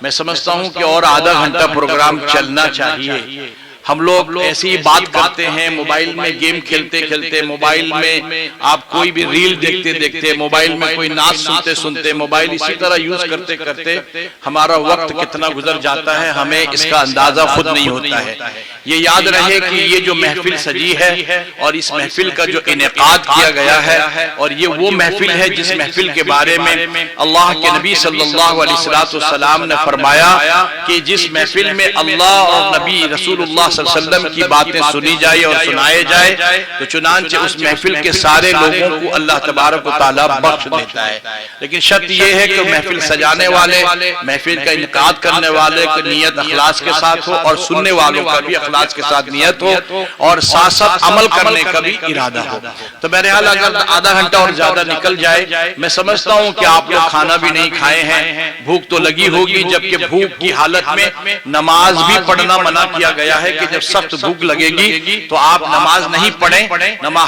میں سمجھتا ہوں کہ اور آدھا گھنٹہ پروگرام چلنا چاہیے۔ ہم لوگ ایسی بات کرتے ہیں، موبائل میں گیم کھیلتے کھیلتے، موبائل میں آپ کوئی بھی ریل دیکھتے دیکھتے، موبائل میں کوئی نعت سنتے سنتے، موبائل اسی طرح یوز کرتے کرتے ہمارا وقت کتنا گزر جاتا ہے ہمیں اس کا اندازہ خود نہیں ہوتا ہے۔ یہ یاد رہے کہ یہ جو محفل سجی ہے اور اس محفل کا جو انعقاد کیا گیا ہے، اور یہ وہ محفل ہے جس محفل کے بارے میں اللہ کے نبی صلی اللہ علیہ وسلم نے فرمایا کہ جس محفل میں اللہ اور نبی رسول اللہ صلی اللہ علیہ وسلم کی باتیں سنی جائے اور سنائے جائے تو چنانچہ اس محفل کے سارے لوگوں کو اللہ تبارک و تعالیٰ بخش دیتا ہے۔ لیکن شرط یہ ہے کہ محفل سجانے والے، محفل کا انعقاد کرنے والے کی نیت اخلاص کے ساتھ ہو، اور سننے والوں کا بھی اخلاص کے ساتھ نیت ہو، اور ساتھ ساتھ عمل کرنے کا بھی ارادہ ہو۔ تو بہرحال اگر آدھا گھنٹہ اور زیادہ نکل جائے، میں سمجھتا ہوں کہ آپ لوگ کھانا بھی نہیں کھائے ہیں، بھوک تو لگی ہوگی، جبکہ بھوک کی حالت میں نماز بھی پڑھنا منع کیا گیا ہے کہ جب سخت بھوک لگے گی تو آپ نماز نہیں پڑھیں،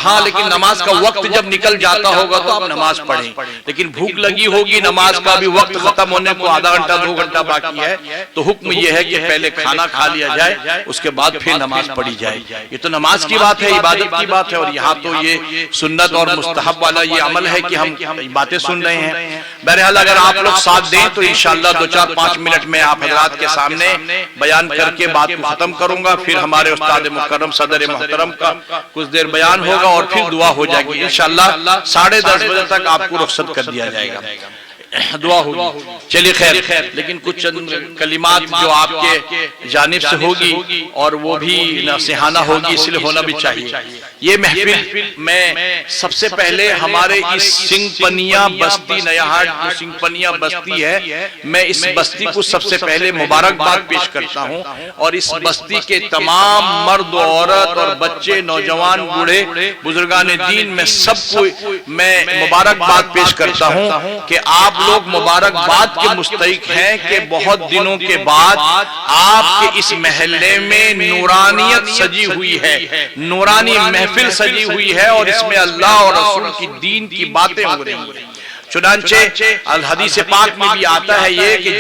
ہاں لیکن نماز کا وقت جب نکل جاتا ہوگا تو آپ نماز پڑھیں۔ لیکن بھوک لگی ہوگی، نماز کا بھی وقت ختم ہونے کو آدھا گھنٹہ 2 گھنٹہ باقی ہے، تو حکم یہ ہے کہ پہلے کھانا کھا لیا جائے، اس کے بعد پھر نماز پڑھی جائے۔ یہ تو نماز کی بات ہے، عبادت کی بات ہے، اور یہاں تو یہ سنت اور مستحب والا یہ عمل ہے کہ ہم باتیں سن رہے ہیں۔ بہرحال اگر آپ لوگ ساتھ دیں تو انشاءاللہ 2-4-5 منٹ میں آپ حضرات کے سامنے بیان کر کے بات کو ختم کروں گا، پھر ہمارے استاد مکرم صدر محترم کا کچھ دیر بیان ہوگا اور پھر دعا ہو جائے گی انشاءاللہ۔ 10:30 بجے تک آپ کو رخصت کر دیا جائے گا، دعا ہوگی۔ چلیے خیر، لیکن کچھ چند کلمات جو آپ کے جانب سے ہوگی اور وہ بھی نصیحانہ ہوگی، اس لیے ہونا بھی چاہیے۔ یہ محفل میں سب سے پہلے ہمارے اس سنگ پنیا بستی نیاہٹ جو سنگ پنیا بستی ہے، میں اس بستی کو سب سے پہلے مبارکباد پیش کرتا ہوں، اور اس بستی کے تمام مرد و عورت اور بچے، نوجوان، بوڑھے، بزرگان دین میں سب کو میں مبارکباد پیش کرتا ہوں کہ آپ لوگ مبارکباد کے مستحق ہیں کہ بہت دنوں کے بعد آپ کے اس محلے میں نورانیت سجی ہوئی ہے، نورانی محفل سجی ہوئی ہے، اور اس میں اللہ اور رسول کی دین کی باتیں ہو رہی ہیں۔ چنانچہ الحدیث پاک میں بھی آتا ہے یہ کہ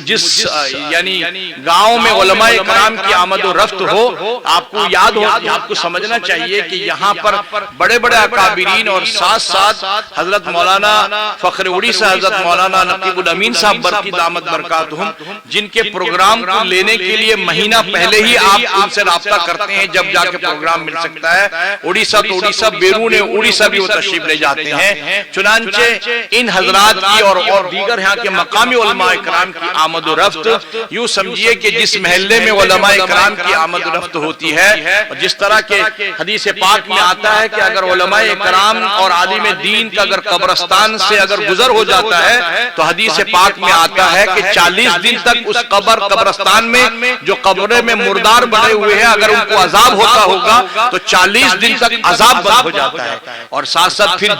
جس یعنی گاؤں میں علماء کرام کی آمد و رفت ہو، آپ کو یاد ہو، آپ کو سمجھنا چاہیے کہ یہاں پر بڑے بڑے اکابرین اور ساتھ ساتھ حضرت مولانا فخر اڑیسہ، حضرت مولانا نقیب الامین صاحب برقی دامت برکاتہم، جن کے پروگرام کو لینے کے لیے مہینہ پہلے ہی آپ ان سے رابطہ کرتے ہیں جب جا کے پروگرام مل سکتا ہے۔ اڑیسہ تو اڑیسہ، بیرون اڑیسہ بھی وہ تشریف لے جاتے ہیں۔ چنانچہ ان حضرات کی اور دیگر یہاں کے مقامی علماء کرام کی آمد و رفت، یوں سمجھیے کہ جس محلے میں علماء کرام کی آمد و رفت ہوتی ہے، اور جس طرح کے حدیث پاک میں آتا ہے کہ اگر علماء کرام اور عالم دین کا اگر قبرستان سے اگر گزر ہو جاتا ہے تو حدیث پاک میں آتا ہے کہ 40 دن تک اس قبرستان میں جو قبریں میں مردار بڑے ہوئے ہیں اگر ان کو عذاب ہوتا ہوگا تو 40 دن تک عذاب بند ہو جاتا ہے۔ اور ساتھ ساتھ پھر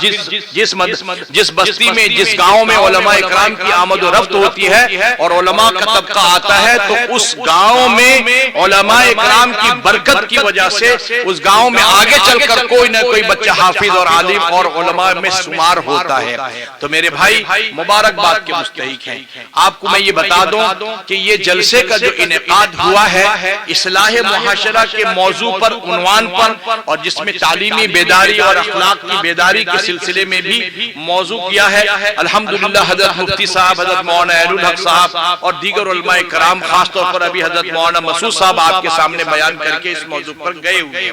جس بستی میں، جس گاؤں میں علماء اکرام کی آمد و رفت ہوتی ہے اور علماء کا طبقہ آتا ہے، تو اس گاؤں میں علماء اکرام کی برکت کی وجہ سے اس گاؤں میں آگے چل کر کوئی نہ کوئی بچہ حافظ اور عالم اور علماء میں شمار ہوتا ہے۔ تو میرے بھائی مبارکباد کے مستحق ہیں۔ آپ کو میں یہ بتا دوں کہ یہ جلسے کا جو انعقاد ہوا ہے اصلاح معاشرہ کے موضوع پر، عنوان پر، اور جس میں تعلیمی بیداری اور اخلاق کی بیداری کے سلسلے میں بھی موضوع کیا ہے۔ الحمدللہ حضرت مفتی صاحب، حضرت مولانا اہل الحق صاحب اور دیگر علماء کرام، خاص طور پر ابھی حضرت مولانا مسعود صاحب آپ کے سامنے بیان کر کے اس موضوع پر گئے ہوئے ہیں۔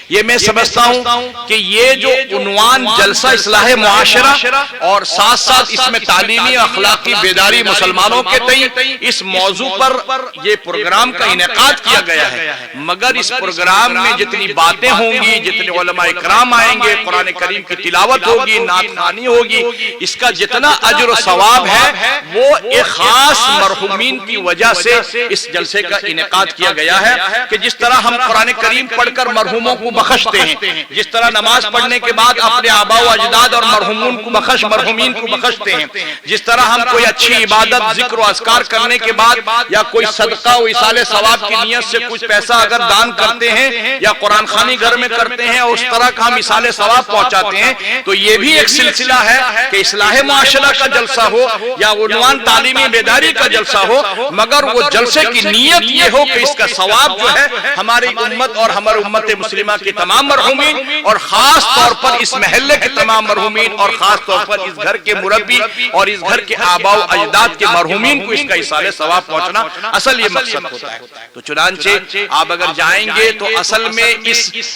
یہ میں سمجھتا ہوں کہ یہ جو عنوان جلسہ اصلاح معاشرہ اور ساتھ ساتھ اس میں تعلیمی اخلاقی بیداری مسلمانوں کے تئیں، اس موضوع پر یہ پروگرام کا انعقاد کیا گیا ہے، مگر اس پروگرام میں جتنی باتیں ہوں گی، جتنے علماء کرام آئیں گے، قرآن کریم کی تلاوت ہوگی، نعت خوانی ہوگی، اس کا جتنا اجر و ثواب ہے وہ ایک خاص مرحومین کی وجہ سے اس جلسے کا انعقاد کیا گیا ہے کہ جس طرح ہم قرآن کریم پڑھ کر مرحوموں کو بخشتے ہیں، جس طرح نماز پڑھنے کے بعد اپنے آباء و اجداد اور مرحومین کو بخشتے ہیں، جس طرح ہم کوئی اچھی عبادت، ذکر و اذکار کرنے کے بعد یا کوئی صدقہ و ایصال ثواب کی نیت سے کچھ پیسہ اگر دان کرتے ہیں یا قرآن خوانی گھر میں کرتے ہیں اور اس طرح کا ہم ایصال ثواب پہنچاتے ہیں، تو یہ بھی ایک سلسلہ ہے کہ اصلاح معاشرہ کا جلسہ ہو یا عنوان تعلیمی بیداری کا جلسہ ہو، مگر وہ جلسے کی نیت یہ ہو کہ اس کا ثواب جو ہے ہماری امت اور ہماری امت مسلمہ کے تمام مرحومین اور خاص طور پر اس محلے کے تمام مرحومین اور خاص طور پر اس گھر کے مربی اور اس گھر کے آباء و اجداد کے مرحومین کو اس کا ایصال ثواب پہنچنا اصل یہ مقصد ہوتا ہے۔ تو چنانچہ آپ اگر جائیں گے تو اصل میں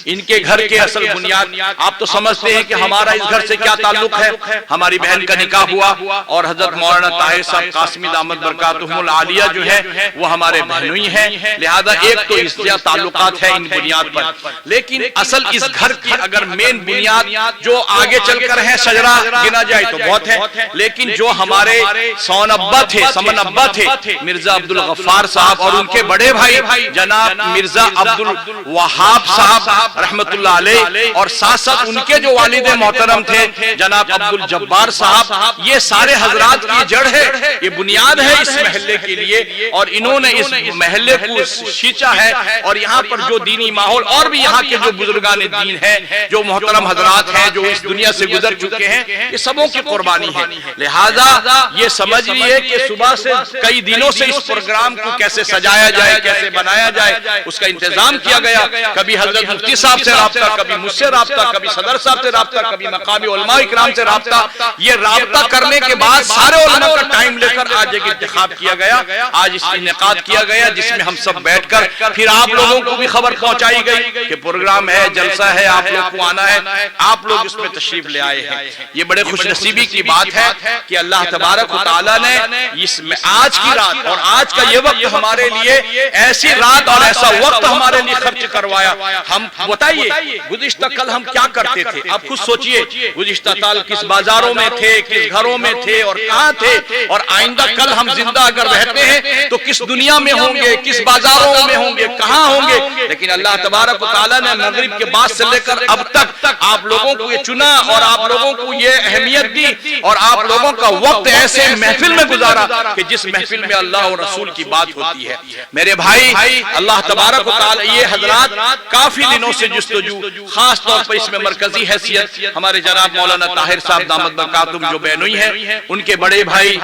ان کے گھر کے اصل بنیاد آپ تو سمجھتے ہیں کہ ہمارا اس گھر سے کیا تعلق ہے۔ ہماری بہن کا نکاح ہوا اور حضرت مولانا طاہر صاحب قاسمی دامت برکاتہم العالیہ جو ہے وہ ہمارے بہنوئی ہیں، لہذا ایک تو اس سے تعلقات ہے ان بنیاد پر، لیکن اصل اس گھر کی اگر مین بنیاد جو آگے چل کر ہے شجرہ گنا جائے تو بہت ہے، لیکن جو ہمارے سون ابا تھے، سمن ابا تھے مرزا عبدالغفار صاحب اور ان کے بڑے بھائی جناب مرزا عبدالوہاب صاحب رحمت اللہ علیہ، اور ساتھ ساتھ ان کے جو والد محترم تھے جناب عبدالجبار صاحب، یہ سارے حضرات کی جڑ ہے، یہ بنیاد ہے اس محلے کے لیے، اور انہوں نے اس محلے کو سینچا ہے، اور یہاں پر جو دینی ماحول اور بھی یہاں کے جو بزرگان دین ہیں، جو محترم حضرات ہیں جو اس دنیا سے گزر چکے ہیں، یہ سبوں کی قربانی ہے۔ لہذا یہ سمجھ لیے کہ صبح سے کئی دنوں سے اس پروگرام کو کیسے سجایا جائے، کیسے بنایا جائے، اس کا انتظام کیا گیا۔ کبھی حضرت مفتی صاحب سے رابطہ، کبھی مجھ سے رابطہ، کبھی صدر صاحب سے رابطہ، کبھی مقامی علماء اکرام سے رابطہ۔ یہ رابطہ کرنے کے بعد سارے علماء کا ٹائم لے کر آج ایک انتخاب کیا گیا، آج اس انعقاد کیا گیا، جس میں ہم سب بیٹھ کر پھر آپ لوگوں کو بھی خبر پہنچائی گئی کہ پروگرام ہے، جلسہ ہے، آپ لوگ کو آنا ہے، آپ لوگ اس میں تشریف لے آئے ہیں۔ یہ بڑے خوش نصیبی کی بات ہے کہ اللہ تبارک و تعالیٰ نے اس میں آج کی رات اور آج کا یہ وقت ہمارے لیے ایسی رات اور ایسا وقت ہمارے لیے خرچ کروایا۔ ہم بتائیے گزشتہ کل ہم کیا کرتے تھے، آپ خود سوچئے گزشتہ کل کس بازاروں میں تھے، کس گھروں میں تھے اور کہاں تھے، اور آئندہ کل ہم زندہ اگر رہتے ہیں تو کس دنیا میں ہوں گے، کس بازاروں میں ہوں گے، کہاں ہوں گے۔ لیکن اللہ تبارک و تعالیٰ نے مغرب کے بعد سے لے کر اب تک آپ لوگوں کو یہ چنا اور آپ لوگوں کو یہ اہمیت دی اور آپ لوگوں کا وقت ایسے محفل میں گزارا کہ جس محفل میں اللہ اور رسول کی بات ہوتی ہے۔ میرے بھائی اللہ تبارک و تعالیٰ یہ حضرات کافی دنوں سے جستجو، خاص طور پر اس میں مرکزی حیثیت ہمارے جناب مولانا طاہر صاحب دامت برکاتہم جو بہنوئی ہیں، ان کے بڑے بھائی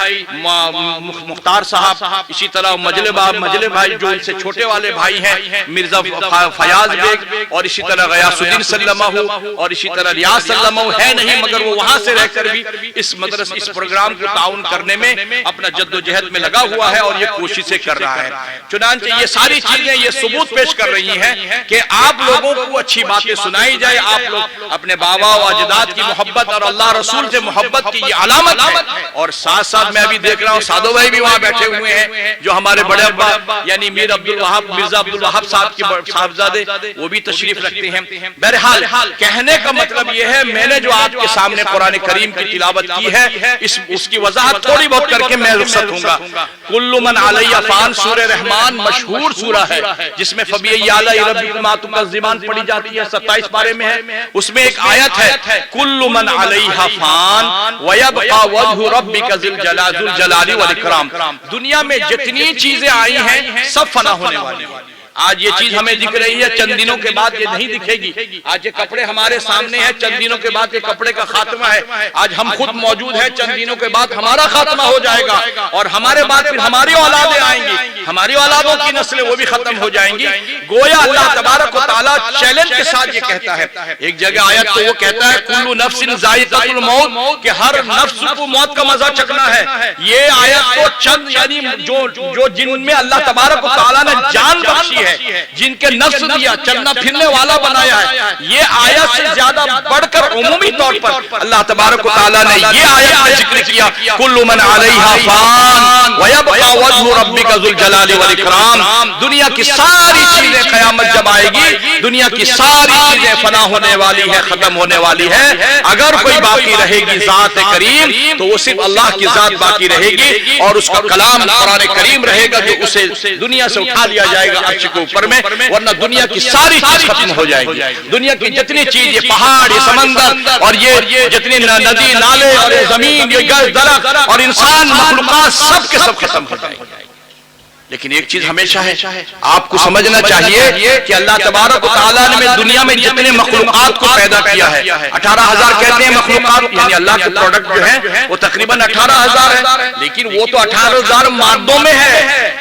مختار صاحب، اسی طرح مجلے بھائی جو ان سے چھوٹے والے بھائی ہیں مرزا فیاض بیگ، اور اسی طرح غیاث الدین سلمہ اور اسی طرح ریاض سلمہ ہے نہیں مگر وہ وہاں سے رہ کر بھی اس مدرسے اس پروگرام کو تعاون کرنے میں اپنا جد و جہد میں لگا ہوا ہے اور یہ کوششیں کر رہا ہے۔ چنانچہ یہ ساری چیزیں یہ ثبوت پیش کر رہی ہیں کہ آپ لوگوں کو اچھی باتیں سنائی جائے، آپ لوگ اپنے بابا و اجداد کی محبت اور اللہ رسول سے محبت کی یہ علامت ہے۔ اور ساتھ ساتھ میں ابھی دیکھ رہا ہوں سادو بھائی بھی وہاں بیٹھے ہوئے ہیں جو ہمارے بڑے ابا یعنی مرزا عبدالوہاب صاحب کے صاحبزادے، وہ بھی تشریف رکھتے ہیں۔ بہرحال کہنے کا مطلب یہ ہے، میں نے جو آپ کے سامنے قرآن کریم کی تلاوت کی ہے اس کی وضاحت تھوڑی بہت کر کے میں رخصت ہوں گا۔ کل من علیہ فان سورہ رحمان مشہور سورہ ہے جس میں فبی اعلی ربک ما تکذبان پڑھی جاتی ہے، 27 پارے میں ہے۔ اس میں ایک آیت ہے کل من علیہ فان ویبقى وجہ ربک ذی الجلال والاکرام۔ دنیا میں جتنی چیزیں آئی ہیں سب فنا ہونے والی ہیں۔ آج یہ چیز ہمیں دکھ رہی ہے، چند دنوں کے بعد یہ نہیں دکھے گی۔ آج یہ کپڑے ہمارے سامنے ہیں، چند دنوں کے بعد یہ کپڑے کا خاتمہ ہے۔ آج ہم خود موجود ہیں، چند دنوں کے بعد ہمارا خاتمہ ہو جائے گا، اور ہمارے بعد پھر ہماری اولادیں آئیں گی، ہماری اولادوں کی نسلیں وہ بھی ختم ہو جائیں گی۔ گویا اللہ تبارک و تعالیٰ چیلنج کے ساتھ یہ کہتا ہے، ایک جگہ آیت تو وہ کہتا ہے کل نفس ذائقۃ الموت، کہ ہر نفس کو موت کا مزہ چکھنا ہے۔ یہ آیت تو چند یعنی جو جن میں اللہ تبارک و تعالیٰ نے جان بخشی ہے، جن کے نفس دیا، چلنا پھرنے والا بنایا ہے، یہ آیت سے زیادہ بڑھ کر عمومی طور پر اللہ تبارک و تعالیٰ نے یہ آیت کا ذکر کیا کل من علیہا فان ویبقى وجہ ربک ذو الجلال والاکرام۔ دنیا کی ساری چیزیں قیامت جب آئے گی، دنیا کی ساری چیزیں فنا ہونے والی ہے، ختم ہونے والی ہے۔ اگر کوئی باقی رہے گی ذات کریم تو وہ صرف اللہ کی ذات باقی رہے گی، اور اس کا کلام قرآن کریم رہے گا جو اسے دنیا سے اٹھا لیا جائے گا عرش کو اوپر میں، ورنہ دنیا کی ساری چیز ختم ہو جائے گی۔ دنیا کی جتنی چیز، یہ پہاڑ، یہ سمندر اور یہ جتنی ندی نالے اور یہ زمین، یہ گز درخت اور انسان مخلوقات سب کے سب ختم ہو جائیں گے۔ لیکن ایک چیز ہمیشہ ہے، آپ کو سمجھنا چاہیے کہ اللہ تبارک و تعالیٰ نے دنیا میں جتنے مخلوقات کو پیدا کیا ہے، 18,000 کہتے ہیں مخلوقات، یعنی اللہ کے پروڈکٹ جو ہیں وہ تقریباً 18,000 ہے، لیکن وہ تو 18,000 مادوں میں ہے۔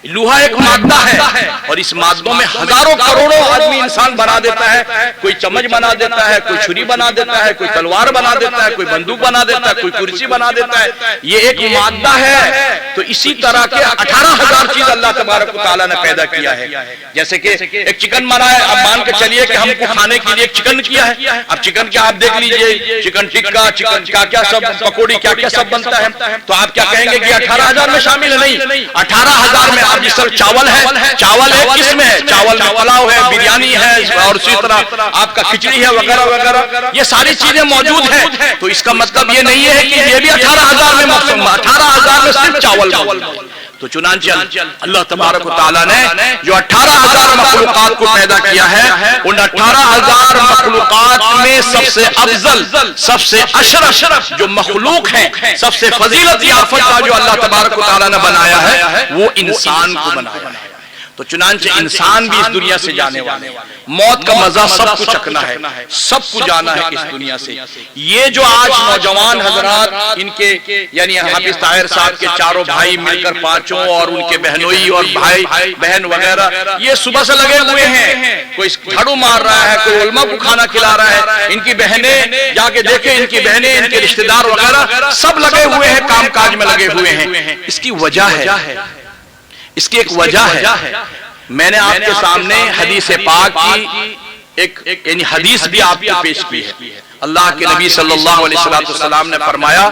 لوہا ایک مادہ ہے اور اس مادوں میں ہزاروں کروڑوں آدمی انسان بنا دیتا ہے، کوئی چمچ بنا دیتا ہے، کوئی چھری بنا دیتا ہے، کوئی تلوار بنا دیتا ہے، کوئی بندوق بنا دیتا ہے، کوئی کرسی بنا دیتا ہے، یہ ایک مادہ ہے۔ تو اسی طرح کے 18,000 چیز اللہ تبارک و تعالیٰ نے پیدا کیا ہے۔ جیسے کہ ایک چکن بنا ہے، اب مان کے چلیے کہ ہم کو کھانے کے لیے ایک چکن کیا ہے، اب چکن کیا آپ دیکھ لیجئے، چکن ٹکا، چکن کیا سب، پکوڑی کیا سب بنتا ہے، تو آپ کیا کہیں گے کہ 18,000 میں شامل ہے؟ نہیں، 18,000 میں آپ جس طرح چاول ہے، چاول ایک قسم ہے، چاول میں پلاؤ ہے، بریانی ہے، اور اسی طرح آپ کا کھچڑی ہے وغیرہ وغیرہ، یہ ساری چیزیں موجود ہیں۔ تو اس کا مطلب یہ نہیں ہے کہ یہ بھی 18,000 میں مقصود، 18,000 میں صرف چاول ہے۔ تو چنانچہ اللہ تبارک و تعالیٰ نے جو 18,000 مخلوقات کو پیدا کیا ہے، ان 18,000 مخلوقات میں سب سے افضل، سب سے اشرف جو مخلوق ہیں، سب سے فضیلت یافتہ جو اللہ تبارک و تعالیٰ نے بنایا ہے، وہ انسان کو بنایا ہے۔ تو چنانچہ انسان بھی اس دنیا سے جانے والے ہیں، موت کا مزہ سب کو چکھنا ہے، سب کو جانا ہے اس دنیا سے۔ یہ جو آج نوجوان حضرات، ان کے یعنی حافظ طاہر صاحب کے چاروں بھائی مل کر پانچوں، اور ان کے بہنوئی اور بھائی بہن وغیرہ، یہ صبح سے لگے ہوئے ہیں، کوئی جھاڑو مار رہا ہے، کوئی علماء کو کھانا کھلا رہا ہے، ان کی بہنیں جا کے دیکھیں، ان کی بہنیں، ان کے رشتہ دار وغیرہ سب لگے ہوئے ہیں، کام کاج میں لگے ہوئے ہیں۔ اس کی وجہ ہے، اس کی ایک وجہ ہے، میں نے آپ کے سامنے حدیث پاک کی ایک یعنی حدیث بھی آپ کو پیش کی ہے۔ اللہ کے نبی صلی اللہ علیہ وسلم نے فرمایا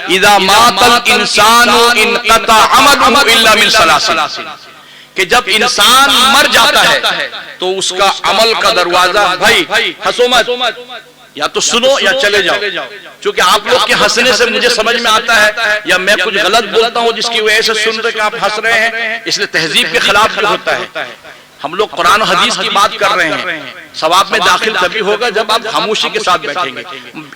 اذا مات الانسان انقطع عمله الا من ثلاث، کہ جب انسان مر جاتا ہے تو اس کا عمل کا دروازہ، بھائی ہنسو مت، یا تو سنو یا چلے جاؤ، چونکہ آپ لوگ کے ہنسنے سے مجھے سمجھ میں آتا ہے یا میں کچھ غلط بولتا ہوں جس کی وجہ سے سن رہے کہ آپ ہنس رہے ہیں، اس لیے تہذیب کے خلاف بھی ہوتا ہے۔ ہم لوگ قرآن و حدیث کی بات کر رہے ہیں، ثواب میں داخل تبھی ہوگا جب آپ خاموشی کے ساتھ بیٹھیں گے۔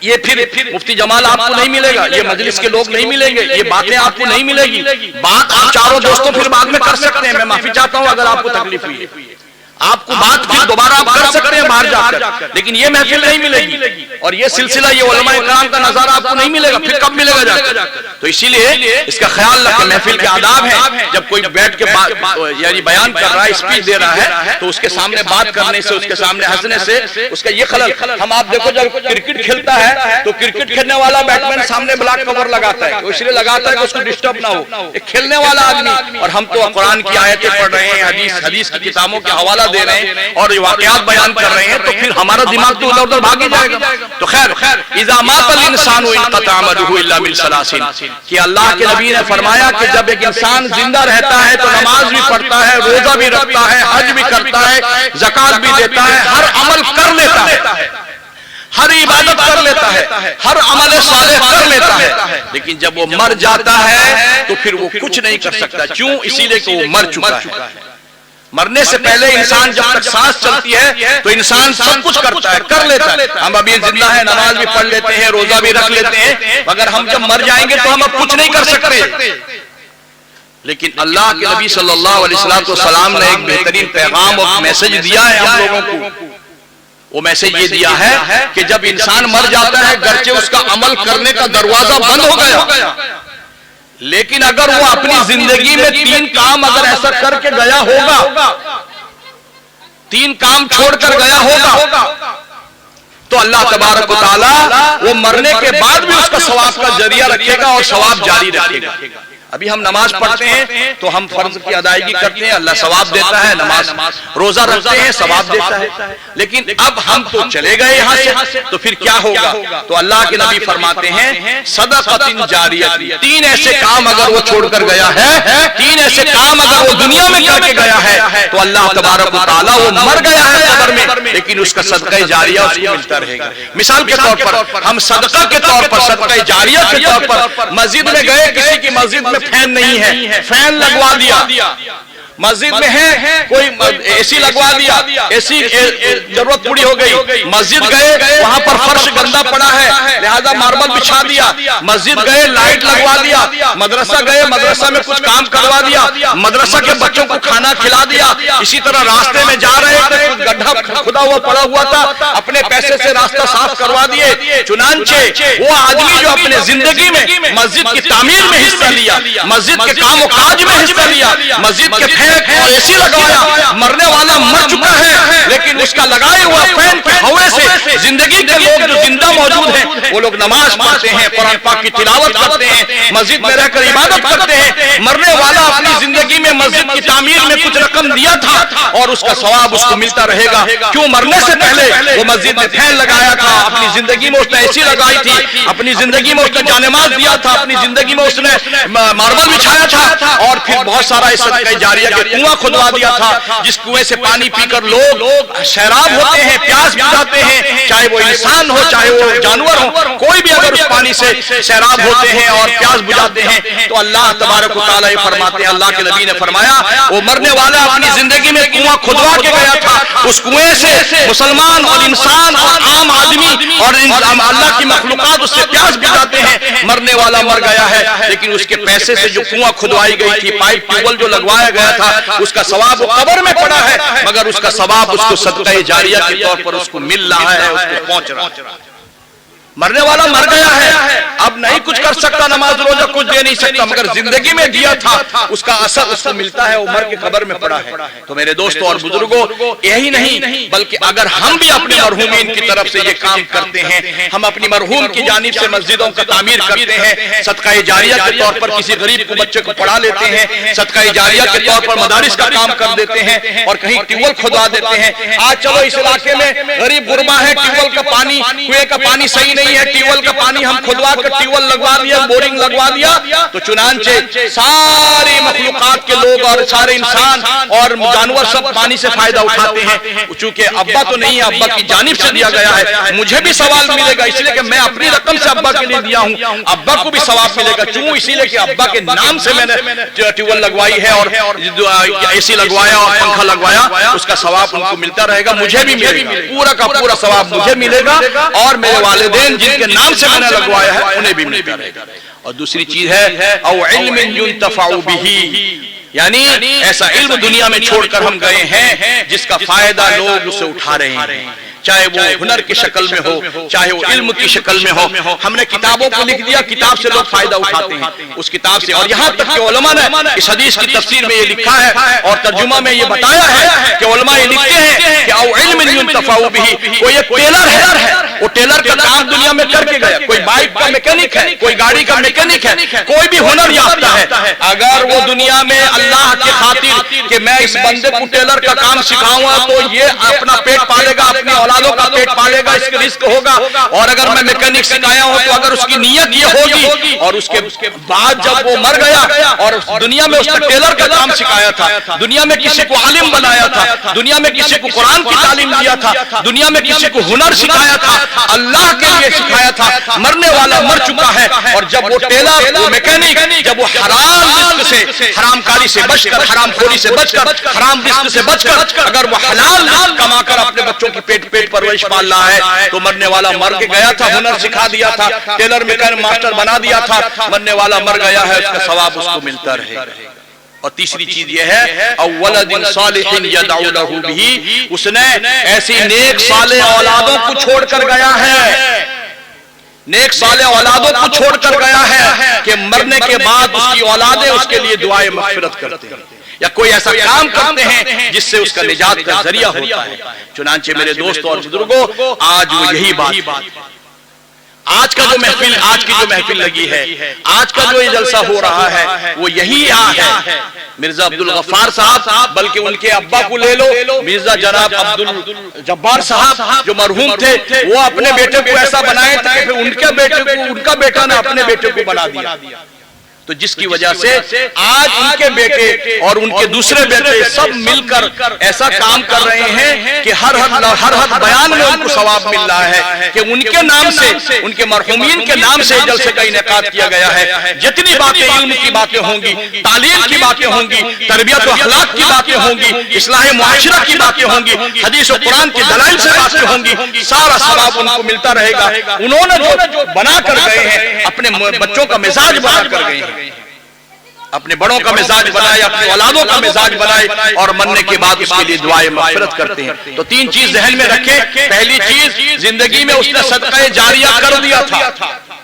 یہ پھر مفتی جمال آپ کو نہیں ملے گا، یہ مجلس کے لوگ نہیں ملیں گے، یہ باتیں آپ کو نہیں ملے گی۔ بات آپ چاروں دوستوں پھر بعد میں کر سکتے ہیں، میں معافی چاہتا ہوں اگر آپ کو تکلیف ہوئی ہے، آپ کو بات پھر دوبارہ آپ کر سکتے ہیں باہر جا کر، لیکن یہ محفل نہیں ملے گی، اور یہ سلسلہ، یہ علماء اکرام کا نظارہ آپ کو نہیں ملے گا، پھر کب ملے گا جا کر؟ تو اسی لیے اس کا خیال رکھیں، محفل کے آداب ہیں، جب کوئی بیٹھ کے یعنی بیان کر رہا ہے، اسپیچ دے رہا ہے، تو اس کے سامنے بات کرنے سے، اس کے سامنے ہنسنے سے اس کا یہ خلل۔ ہم آپ دیکھو جب کرکٹ کھیلتا ہے تو کرکٹ کھیلنے والا بیٹسمین سامنے بلیک کور لگاتا ہے، اس لیے لگاتا ہے کہ اس کو ڈسٹرب نہ ہو، ایک کھیلنے والا آدمی، اور ہم تو قرآن کی آیتیں پڑھ رہے ہیں، حدیث کی کتابوں کے حوالہ دے رہے ہیں اور واقعات بیان کر رہے ہیں، تو پھر ہمارا دماغ تو ادھر ادھر بھاگ ہی جائے گا۔ تو خیر اذا مات الانسان انقطع عمله الا من ثلاث، کہ اللہ کے نبی نے فرمایا کہ جب ایک انسان زندہ رہتا ہے تو نماز بھی پڑھتا ہے، روزہ بھی رکھتا ہے، حج بھی کرتا ہے، زکات بھی دیتا ہے، ہر عمل کر لیتا ہے، ہر عبادت کر لیتا ہے، ہر عمل صالح کر لیتا ہے، لیکن جب وہ مر جاتا ہے تو پھر وہ کچھ نہیں کر سکتا۔ کیوں؟ اسی لیے کہ وہ مر چکا ہے۔ مرنے سے پہلے انسان جب تک سانس چلتی ہے تو انسان سب کچھ کرتا ہے، کر لیتا ہے، ہم ابھی زندہ ہیں، نماز بھی پڑھ لیتے ہیں، روزہ بھی رکھ لیتے ہیں، مگر ہم جب مر جائیں گے تو ہم اب کچھ نہیں کر سکتے۔ لیکن اللہ کے نبی صلی اللہ علیہ وسلم نے ایک بہترین پیغام اور میسج دیا ہے ہم لوگوں کو۔ وہ میسج یہ دیا ہے کہ جب انسان مر جاتا ہے، گرچہ اس کا عمل کرنے کا دروازہ بند ہو گیا، لیکن اگر وہ اپنی زندگی میں 3 کام اگر ایسا کر کے گیا ہوگا، 3 کام چھوڑ کر گیا ہوگا، تو اللہ تبارک و تعالی وہ مرنے کے بعد بھی اس کا ثواب کا ذریعہ رکھے گا اور ثواب جاری رکھے گا۔ ابھی ہم نماز پڑھتے ہیں تو ہم فرض کی ادائیگی کرتے ہیں، اللہ ثواب دیتا ہے، نماز روزہ رکھتے ہیں، ثواب دیتا ہے، لیکن اب ہم تو چلے گئے یہاں سے، تو پھر کیا ہوگا؟ تو اللہ کے نبی فرماتے ہیں صدقۃ جاریہ، 3 ایسے کام اگر وہ چھوڑ کر گیا ہے، 3 ایسے کام اگر وہ دنیا میں کر کے گیا ہے، تو اللہ تبارک و تعالیٰ، وہ مر گیا ہے قبر میں لیکن اس کا صدقہ جاریہ اس کو ملتا رہے گا۔ مثال کے طور پر ہم صدقہ کے طور پر، صدقہ جاریہ کے طور پر مسجد میں گئے، کسی کی مسجد میں فین نہیں ہے، فین لگوا دیا، مسجد میں ہے کوئی اے سی لگوا دیا, اے سی ضرورت پوری ہو گئی, مسجد گئے وہاں پر فرش گندا پڑا ہے لہذا ماربل بچھا دیا, مسجد گئے لائٹ لگوا دیا, مدرسہ گئے مدرسہ میں کچھ کام کروا دیا, مدرسہ کے بچوں کو کھانا کھلا دیا. اسی طرح راستے میں جا رہے تھے گڈھا کھدا ہوا پڑا ہوا تھا, اپنے پیسے سے راستہ صاف کروا دیے. چنانچہ وہ آدمی جو اپنے زندگی میں مسجد کی تعمیر میں حصہ لیا, مسجد کے کام و کاج میں حصہ لیا, مسجد کے پھینک اور اے سی لگوایا, مرنے والا مر چکا ہے لیکن اس کا لگائے ہوا فین کے ہوے سے زندگی کے لوگ جو زندہ موجود ہیں وہ لوگ نماز پڑھتے ہیں, قرآن پاک کی تلاوت کرتے ہیں, مسجد میں رہ کر عبادت کرتے ہیں. مرنے والا اپنی زندگی میں مسجد کی تعمیر میں کچھ رقم دیا تھا اور اس کا ثواب اس کو ملتا رہے گا. کیوں مرنے سے پہلے وہ مسجد میں فین لگایا تھا, اپنی زندگی میں اس نے اے سی لگائی تھی, اپنی زندگی میں اس نے جانماز دیا تھا, اپنی زندگی میں اس نے ماربل بچھایا تھا, اور پھر بہت سارا صدقہ جاریہ کے کنواں کھدوا دیا تھا جس کنویں سے پانی پی کر لوگ سیراب ہوتے ہیں, پیاس بجھاتے ہیں, چاہے وہ انسان ہو چاہے وہ جانور ہو, کوئی بھی اگر اس پانی سے سیراب ہوتے ہیں اور پیاس بجھاتے ہیں تو اللہ تبارک و تعالیٰ فرماتے ہیں, اللہ کے نبی نے فرمایا وہ مرنے والا اپنی زندگی میں کنواں کھدوا کے گیا تھا, اس کنویں سے مسلمان اور انسان اور عام آدمی اور اللہ کی مخلوقات اس سے پیاس بجھاتے ہیں. مرنے والا مر گیا ہے لیکن اس کے پیسے سے جو کنواں کھدوائی گئی تھی, پائپ ٹیوبل جو لگوایا گیا تھا, اس کا ثواب قبر میں پڑا ہے مگر اس کا ثواب اس کو صدقہ جاریہ کے طور پر اس کو مل رہا ہے, اس کو پہنچ رہا ہے. مرنے والا مر گیا ہے, اب نہیں کچھ کر سکتا, نماز روزہ کچھ دے نہیں سکتا, مگر زندگی میں دیا تھا اس کا اثر اس کو ملتا ہے, عمر کے قبر میں پڑا ہے. تو میرے دوستوں اور بزرگوں, یہی نہیں بلکہ اگر ہم بھی اپنے مرحومین کی طرف سے یہ کام کرتے ہیں, ہم اپنی مرحوم کی جانب سے مسجدوں کا تعمیر کرتے ہیں, صدقہ جاریہ کے طور پر کسی غریب کو بچے کو پڑھا لیتے ہیں, صدقہ جاریہ کے طور پر مدارس کا کام کر دیتے ہیں اور کہیں ٹیوبل کھدوا دیتے ہیں. آج چلو اس علاقے میں غریب غربا ہے, ٹیوبل کا پانی کنویں کا پانی صحیح نہیں ہے, ٹیوبل کا پانی ہم کھدوا کر ٹیوبل لگوا دیا, بورنگ لگوا دیا, تو چنانچہ ساری مخلوقات کے لوگ اور سارے انسان اور جانور سب پانی سے فائدہ اٹھاتے ہیں. چونکہ ابا تو نہیں ہے, ابا کی جانب سے دیا گیا ہے, مجھے بھی ثواب ملے گا اس لیے کہ میں اپنی رقم سے ابا کے لیے دیا ہوں, ابا کو بھی ثواب ملے گا. کیوں؟ اسی لیے کہ ابا کے نام سے میں نے ٹیوبل لگوائی ہے اور اے سی لگوایا اور پنکھا لگوایا, اس کا ثواب ان کو ملتا رہے گا, مجھے بھی ملے گا, پورا کا پورا ثواب مجھے ملے گا اور میرے والدین جن کے نام سے میں نے لگوایا ہے انہیں بھی ملتا رہے گا. اور دوسری چیز ہے او علم ينتفع به, یعنی ایسا علم دنیا میں چھوڑ کر ہم گئے ہیں جس کا فائدہ لوگ اسے اٹھا رہے ہیں, چاہے وہ ہنر کی شکل میں ہو چاہے وہ علم کی شکل میں ہو. ہم نے کتابوں کو لکھ دیا, کتاب سے لوگ فائدہ اٹھاتے ہیں اس کتاب سے, اور یہاں تک کہ علماء نے اس حدیث کی تفسیر میں یہ لکھا ہے اور ترجمہ میں یہ بتایا ہے کہ علماء یہ لکھتے ہیں کہ او علم ينتفع به, کوئی ایک ٹیلر ہے, وہ ٹیلر کا کام دنیا میں کر کے گیا, کوئی بائک کا میکینک ہے, کوئی گاڑی کا میکینک ہے, کوئی بھی ہنر یافتہ ہے, اگر وہ دنیا میں اللہ کے خاطر کہ میں اس بندے کو ٹیلر کا کام سکھاؤں گا تو یہ اپنا پیٹ پالے گا, اپنی اولادوں کا پیٹ پالے گا, اس کے رزق ہوگا, اور اگر میں میکینک سکھایا ہوں تو اگر اس کی نیت یہ ہوگی اور اس کے بعد جب وہ مر گیا اور دنیا میں اس نے ٹیلر کا کام سکھایا تھا, دنیا میں کسی کو عالم بنایا تھا, دنیا میں کسی کو قرآن کی تعلیم دیا تھا, دنیا میں کسی کو ہنر سکھایا تھا, اللہ کے لیے سکھایا تھا, مرنے والا مر چکا ہے, اور جب وہ ٹیلر وہ میکینک جب وہ حرام رزق سے, حرام کاری سے بچ کر, حرام خوری سے بچ کر, حرام رزق سے بچ کر اگر وہ حلال رزق کما کر اپنے بچوں کی پیٹ پرورش پال رہا ہے, تو مرنے والا مر کے گیا تھا, ہنر سکھا دیا تھا, ٹیلر میکینک ماسٹر بنا دیا تھا, مرنے والا مر گیا ہے, اس کا ثواب اس کو ملتا رہے. اور تیسری چیز یہ ہے اولد صالح یدعو له به, اس نے ایسی نیک صالح اولادوں کو چھوڑ کر گیا ہے, نیک صالح اولادوں کو چھوڑ کر گیا ہے کہ مرنے کے بعد اس کی اولادیں اس کے لیے دعائیں مغفرت کرتے ہیں یا کوئی ایسا کام کرتے ہیں جس سے اس کا نجات کا ذریعہ ہوتا ہے. چنانچہ میرے دوستوں اور بزرگوں, آج وہ یہی بات, آج کا جو محفل, آج کی جو محفل لگی ہے, آج کا جو یہ جلسہ ہو رہا ہے وہ یہی ہے. مرزا عبد الغفار صاحب, بلکہ ان کے ابا کو لے لو, مرزا جناب عبد الجبار صاحب جو مرحوم تھے, وہ اپنے بیٹے کو ایسا بنائے تھے کہ ان کے بیٹے کو, ان کا بیٹا نے اپنے بیٹے کو بنا دیا. تو جس کی وجہ سے آج ان کے بیٹے اور ان کے دوسرے بیٹے سب مل کر ایسا کام کر رہے ہیں کہ ہر بیان میں ان کو ثواب مل رہا ہے کہ ان کے نام سے، ان کے مرحومین کے نام سے جلسے کا انعقاد کیا گیا ہے۔ جتنی باتیں علم کی باتیں ہوں گی، تعلیم کی باتیں ہوں گی، تربیت و اخلاق کی باتیں ہوں گی، اصلاح معاشرہ کی باتیں ہوں گی، حدیث و قرآن کی دلائل سے باتیں ہوں گی، سارا ثواب ان کو ملتا رہے گا۔ انہوں نے جو بنا کر گئے ہیں، اپنے بچوں کا مزاج بنا کر گئے ہیں، اپنے بڑوں کا مزاج بنائے، اپنے اولادوں کا مزاج بنائے، اور مرنے کے بعد اس کے لیے دعائیں مغفرت کرتے ہیں۔ تو تین چیز ذہن میں رکھیں۔ پہلی چیز، زندگی میں اس نے صدقہ جاریہ کر دیا تھا،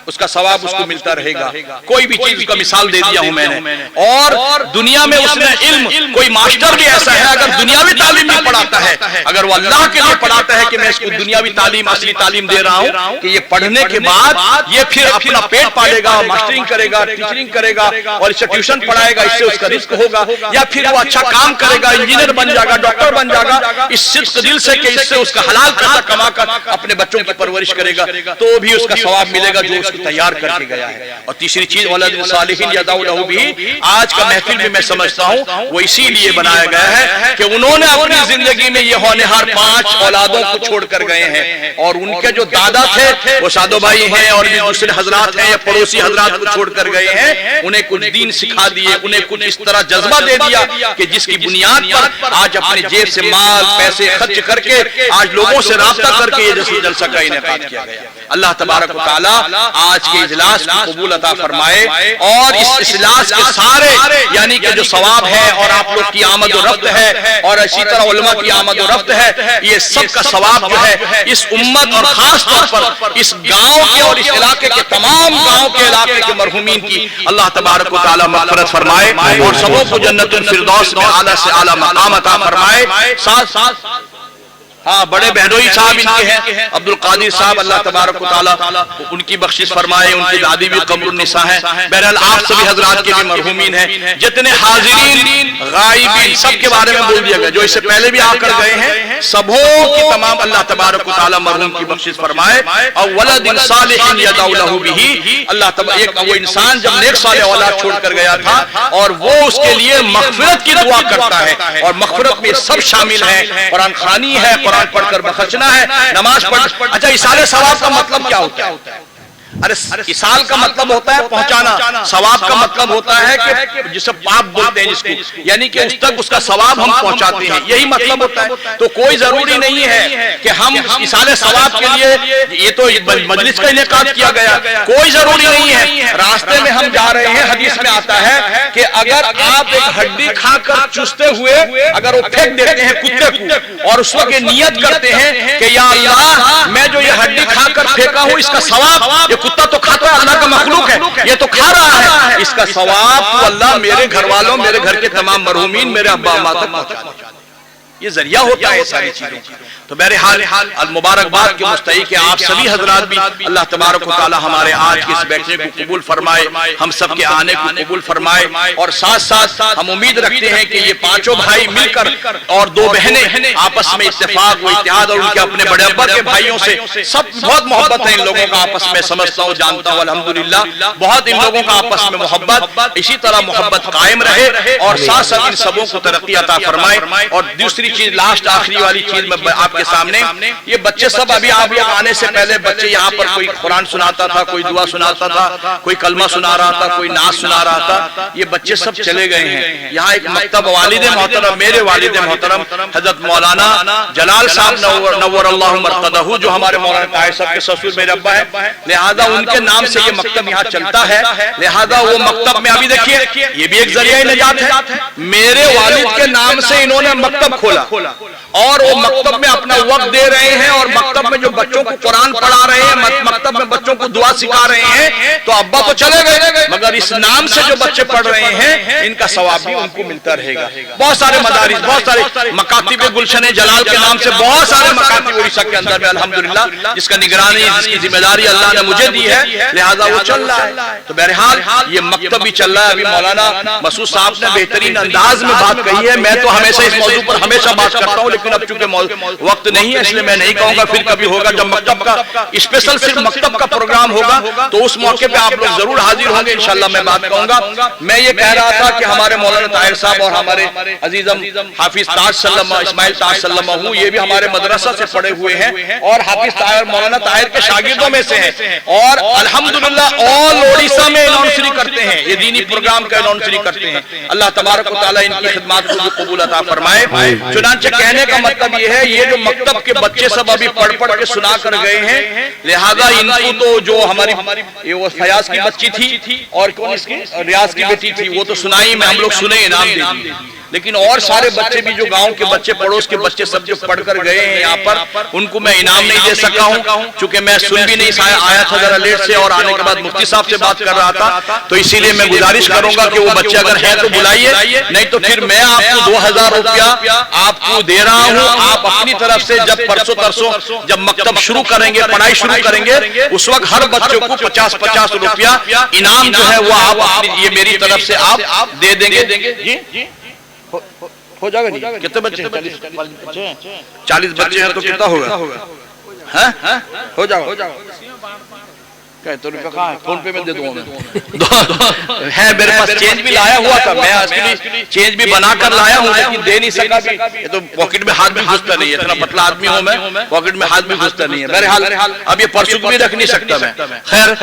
اس کا ثواب اس کو ملتا رہے گا۔ کوئی بھی چیز کا مثال دے دیا ہوں میں نے۔ اور دنیا میں اس نے علم، کوئی ماسٹر بھی ایسا ہے اگر دنیاوی تعلیم بھی پڑھاتا ہے، اگر وہ اللہ کے لیے پڑھاتا ہے کہ میں اس کو دنیاوی تعلیم، اصلی تعلیم دے رہا ہوں کہ یہ پڑھنے کے بعد یہ پھر اپنا پیٹ پالے گا، ماسٹرنگ کرے گا، ٹیچرنگ کرے گا، اور اسے ٹیوشن پڑھائے گا، اس سے اس کا رزق ہوگا، یا پھر وہ اچھا کام کرے گا، انجینئر بن جائے گا، ڈاکٹر بن جائے گا، اس صدق دل سے کہ اس سے اس کا حلال پیسہ کما کر اپنے بچوں کی پرورش کرے گا، تو بھی اس کا ثواب ملے گا جو اس کو تیار کر کے گیا ہے۔ اور تیسری چیز، ولد صالح یدعو لہ بھی، آج کا محفل بھی میں سمجھتا ہوں وہ اسی لیے بنایا گیا ہے کہ انہوں نے اپنی زندگی میں یہ ہونہار 5 اولادوں کو چھوڑ کر گئے ہیں، اور ان کے جو دادا تھے وہ سادو بھائی ہیں اور بھی دوسرے حضرات ہیں یا پڑوسی حضرات کو چھوڑ کر گئے ہیں، انہیں کچھ دین سکھا دیے، انہیں کچھ اس طرح جذبہ دے دیا کہ جس کی بنیاد پر آج اپنے جیب سے مال پیسے خرچ کر کے آج لوگوں سے رابطہ کر کے یہ جلسہ کا انعقاد کیا گیا۔ اللہ تبارک و تعالی آج کے اجلاس کو قبول عطا فرمائے، اور اس اجلاس کے سارے یعنی کہ جو ثواب ہے، اور آپ لوگ کی آمد و رفت ہے، اور اسی طرح علماء کی آمد و رفت ہے، یہ سب کا ثواب جو ہے اس امت اور خاص طور پر اس گاؤں کے اور اس علاقے کے تمام گاؤں کے علاقے کے مرحومین کی اللہ تبارک و تعالی مغفرت فرمائے، اور سبوں کو جنت الفردوس میں اعلیٰ سے اعلیٰ مقام عطا فرمائے۔ ساتھ ہاں بڑے بہنوئی صاحب ان کے ہیں، عبد القادر صاحب، اللہ تبارک و تعالی ان کی بخشش فرمائے، ان کی دادی بھی قبر النساء ہیں۔ بہرحال آپ سبھی حضرات کے بھی مرحومین ہیں، جتنے حاضرین غائبین سب کے بارے میں بول دیا گیا، جو اس سے پہلے بھی آ کر گئے ہیں، سبوں کی تمام اللہ تبارک و تعالی مرحوم کی بخشش فرمائے۔ اور ولد صالح یدعو لہ بھی، اللہ تبارک وہ انسان جب نیک صالح اولاد چھوڑ کر گیا تھا، اور وہ اس کے لیے مغفرت کی دعا کرتا ہے، اور مغفرت میں سب شامل ہیں، قرآن خوانی ہے، قرآن پڑھ کر بخشنا ہے، نماز پڑھ۔ اچھا، ایصال ثواب کا مطلب کیا ہوتا ہے؟ ارے ایصال کا مطلب ہوتا ہے پہنچانا، ثواب کا مطلب ہوتا ہے کہ جسے پاپ بولتے ہیں جس کو، یعنی کہ اس تک اس کا ثواب ہم پہنچاتے ہیں، یہی مطلب ہوتا ہے۔ تو کوئی ضروری نہیں ہے کہ ہم ایصال ثواب کے لیے، یہ تو مجلس کا انعقاد کیا گیا، کوئی ضروری نہیں ہے۔ راستے میں ہم جا رہے ہیں، حدیث میں آتا ہے کہ اگر آپ ایک ہڈی کھا کر چوستے ہوئے اگر وہ پھینک دیتے ہیں کتے کو، اور اس وقت نیت کرتے ہیں کہ یا اللہ میں جو یہ ہڈی کھا کر پھینکا ہوں، اس کا ثواب، یہ کتا تو کھاتا ہے، اللہ کا مخلوق ہے، یہ تو کھا رہا ہے، اس کا ثواب تو اللہ میرے گھر والوں، میرے گھر کے تمام مرحومین، میرے ابا اماں تک پہنچا دے۔ یہ ذریعہ ہوتا ہے ساری چیزوں کا۔ تو بہرحال المبارکباد کے مستحق آپ سبھی حضرات بھی اللہ تبارک و تعالی ہمارے آج کے اس بیٹھنے کو قبول فرمائے، ہم سب کے آنے کو قبول فرمائے، اور ساتھ ساتھ ہم امید رکھتے ہیں کہ یہ پانچوں بھائی مل کر اور دو بہنیں آپس میں اتفاق و اتحاد، اور ان کے اپنے بڑے ابا کے بھائیوں سے سب بہت محبت ہے ان لوگوں کا آپس میں، سمجھتا ہوں جانتا ہوں الحمدللہ بہت ان لوگوں کا آپس میں محبت، اسی طرح محبت قائم رہے، اور ساتھ ساتھ ان سبوں کو ترقی عطا فرمائے۔ اور دوسری چیز، لاسٹ آخری والی چیز میں آپ کے سامنے، یہ بچے سب ابھی آپ لوگ آنے سے پہلے بچے یہاں پر کوئی قرآن سناتا تھا، کوئی دعا سناتا تھا، کوئی کلمہ سنا رہا تھا، کوئی نعت سنا رہا تھا، یہ بچے سب چلے گئے ہیں۔ یہاں ایک مکتب والد محترم، میرے والد محترم حضرت مولانا جلال صاحب نور اللہ مرقدہ، جو ہمارے مولانا طاہر صاحب کے سسر میرے ابا ہے، لہذا ان کے نام سے یہ مکتب یہاں چلتا ہے، لہذا وہ مکتب میں ابھی دیکھیے یہ بھی ایک ذریعہ نجات ہے، میرے والد کے نام سے انہوں نے مکتب کھولا، اور وہ مکتب میں اپنا وقت دے رہے ہیں، اور مکتب میں جو بچوں کو قرآن پڑھا رہے ہیں، مکتب میں بچوں کو دعا سکھا رہے ہیں، تو ابا تو چلے گئے مگر اس نام سے جو بچے پڑھ رہے ہیں ان کا ثواب بھی ان کو ملتا رہے گا۔ بہت سارے مدارس، بہت سارے مکاتب گلشن جلال کے نام سے بہت سارے مکاتب اڑیسہ کے اندر میں الحمدللہ، جس کا نگرانی، جس کی ذمہ داری اللہ نے مجھے دی ہے، لہذا وہ چل رہا ہے۔ تو بہرحال یہ مکتب بھی چل رہا ہے۔ ابھی مولانا مسعود صاحب نے بہترین انداز میں بات کہی ہے، میں تو ہمیشہ اس موضوع پر ہمیشہ ہمیشہ بات کرتا ہوں، لیکن اب چونکہ وقت نہیں ہے اس لیے میں نہیں کہوں گا، پھر کبھی ہوگا جب مکتب کا اسپیشل صرف مکتب کا پروگرام ہوگا تو اس موقع پہ آپ لوگ ضرور حاضر ہوں گے، انشاءاللہ میں بات کہوں گا۔ میں یہ کہہ رہا تھا کہ ہمارے مولانا طاہر صاحب اور ہمارے عزیزم حافظ تاج سلمہ اسماعیل تاج سلمہ ہوں، یہ بھی ہمارے مدرسہ سے پڑھے ہوئے ہیں اور حافظ طاہر مولانا طاہر کے شاگردوں میں سے ہیں، اور الحمدللہ آل اوڈیشہ میں اناؤنسری کرتے ہیں، یہ دینی پروگرام کا اناؤنسری کرتے ہیں۔ اللہ تبارک و تعالیٰ ان کی خدمات کو بھی قبول عطا فرمائے۔ چنانچہ کہنے کا مطلب یہ ہے، یہ جو مکتب کے بچے سب ابھی پڑھ پڑھ کے سنا کر گئے ہیں، لہذا ان کو تو جو ہماری وہ فیاض کی بچی تھی اور کون اس کی ریاض کی بیٹی تھی وہ تو سنائی میں، ہم لوگ سنے انعام دے دیے، لیکن اور سارے بچے بھی جو گاؤں کے بچے پڑوس کے بچے سب جو پڑھ کر گئے ہیں یہاں پر، ان کو میں انعام نہیں دے سکا ہوں چونکہ میں سن بھی نہیں آیا تھا ذرا لیٹ سے، اور آنے کے بعد مفتی صاحب سے بات کر رہا تھا، تو اسی لیے میں گزارش کروں گا کہ وہ بچے اگر ہیں تو بلائیے، نہیں تو پھر میں آپ کو 2000 روپیہ آپ کو دے رہا ہوں، آپ اپنی طرف سے جب پرسوں ترسوں جب مکتب شروع کریں گے، پڑھائی شروع کریں گے، اس وقت ہر بچوں کو 50-50 روپیہ انعام جو ہے وہ آپ یہ میری طرف سے آپ دے دیں گے۔ جی ہو جائے گا جی؟ کتنے بچے ہیں؟ 40 بچے ہیں تو کتنا ہوگا؟ ہو جائے گا؟ کہتے روپے کہاں ہے؟ فون پہ میں دے دوں میں ہے میرے پاس، چینج بھی لایا ہوا تھا، میں اس کے لیے چینج بھی بنا کر لایا ہوں لیکن دے نہیں سکا بھی، یہ تو پاکٹ میں ہاتھ بھی گھستا نہیں ہے، اتنا پتلا آدمی ہوں میں، پاکٹ میں ہاتھ بھی گھستا نہیں ہے، بہرحال اب یہ پرسوں بھی رکھ نہیں سکتا میں۔ خیر